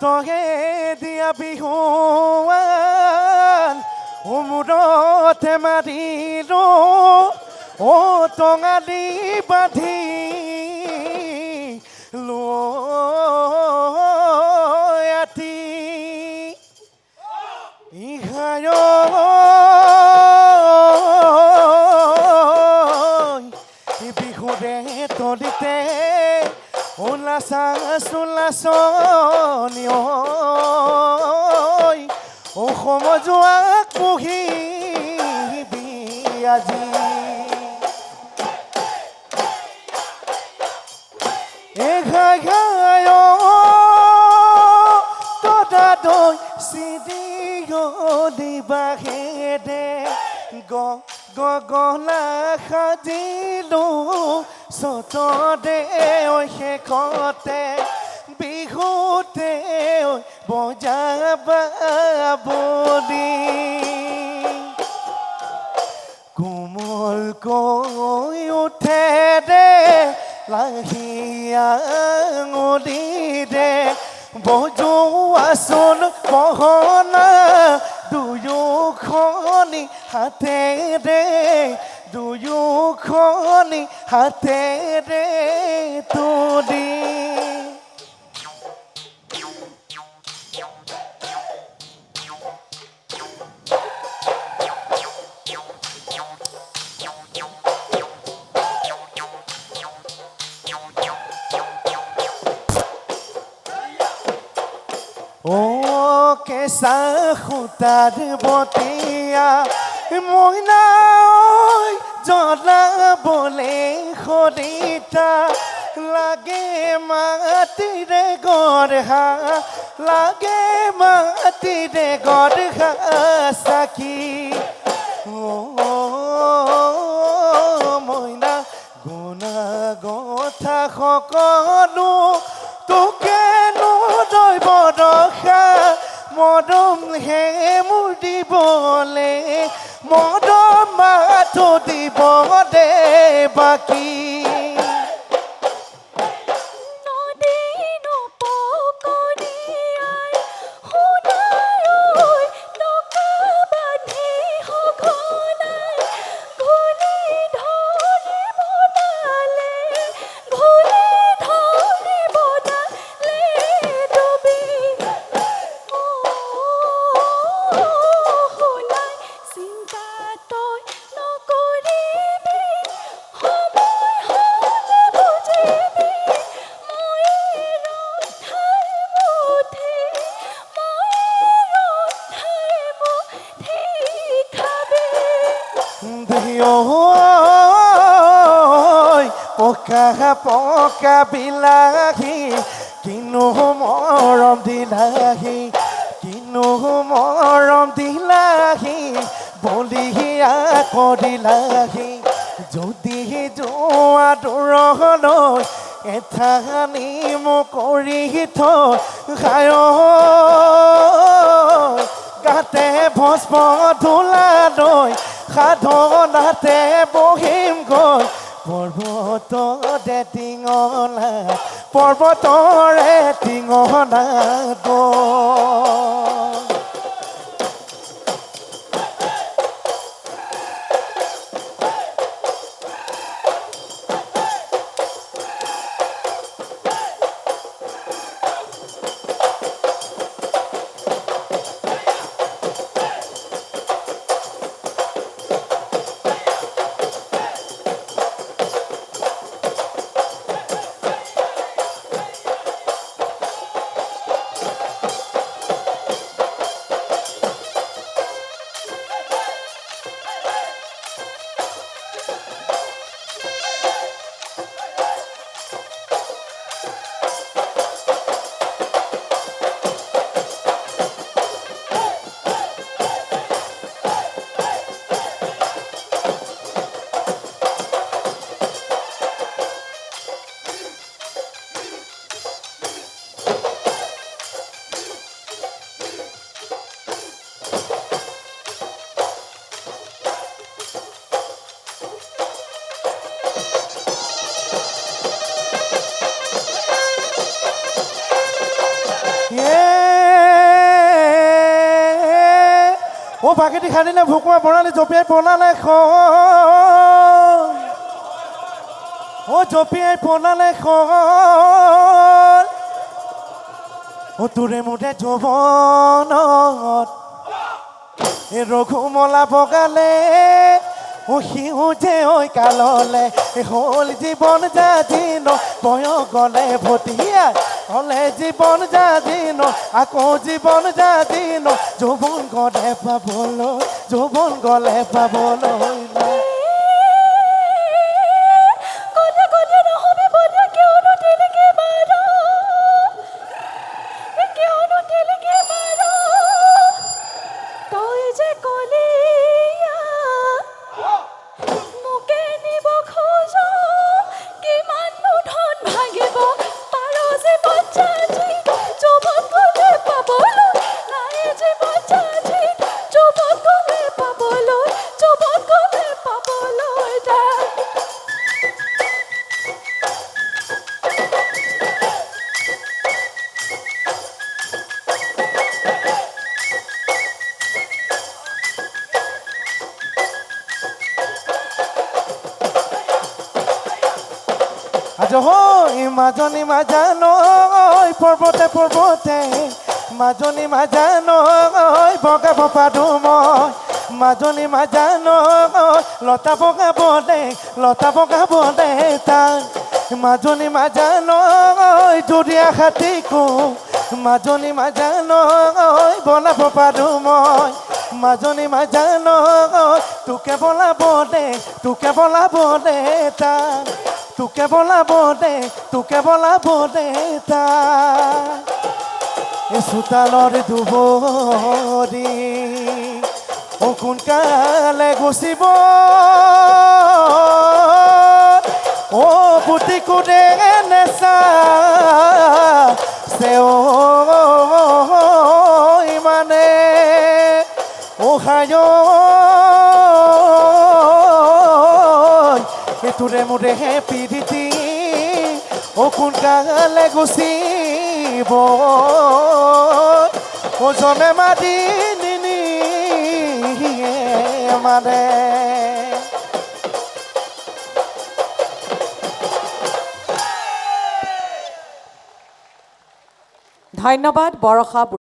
তহে দিয়া বিহুৱান উমুৰতে মাৰিলো ও টঙালি বান্ধি লয়াতি ইহায় বিহুৰে তলিতে উল্লাসা চোলাচনিয় অসম যোৱাক পুহিবি আজি এঘাঘায় তদাদৈ চিৰিয়লি বাঘেৰে গগনা সাজিলো চতদে শেষতে বিহুতে বজাবা বুলি কোমল কৈ উঠে দে লাহিয়া আঙুলিৰে বজোৱাচোন গহনা দুয়োখনি হাতেৰে দুয়োখনি হাতেৰে তুলি কেঁচা সূতাৰ বতিয়া মইনা জ্বলাবলে খৰিতা লাগে মাটিৰে গঢ়া লাগে মাটিৰে গঢ়া চাকি মইনা গুণা গথা সকলো তোকে নদৈব ৰখা মৰম হে মোৰ দিবলে মৰম মাথো দিব দে বাকী পকা পকা বিলাহী কিনো মৰম দিলা মোক কৰি থৈ খায় গাতে ভস্ম ধূলা দৈ সাধনাতে বহিম গৈ পৰ্বতৰে টিঙলা পৰ্বতৰে টিঙলা গৈ ও বাকেটি খান্দিলে ভুকুমা বনালে জপিয়াই বনালে ও জপিয়াই বনালে ও তোৰে মোৰে যৌৱনত এই ৰঘুমলা বগালে ও সিউজে ঐ কাললে হ'ল জীৱন যাদিন বয়স গলে ভটিয়া হলে জীবন যাদিন আকৌ জীবন যাদিন যৌৱন গলে পাবলৈ যৌৱন গলে পাবলৈ মাজনী মাজানৈ পৰ্বতে পৰ্বতে মাজনী মাজানৈ বগা বপাদো মই মাজনী মাজানৈ লতা বগাব দে তান মাজনী মাজানৈ দুৰীয়া হাতীকো মাজনী মাজানৈ বনাব পাৰো মই মাজনী মাজানৈ তোকে বলাব দে তান তোকে বলাব দে তান চোতালৰ দুবৰি সোনকালে গুচিব ও বুটি কোনে নেচা চেও ইমানে ও খায় তোৰে মোৰে হে পিৰিতি ও সোনকালে গুচিব ও জমে মাতি নিনি মানে ধন্যবাদ বৰষা।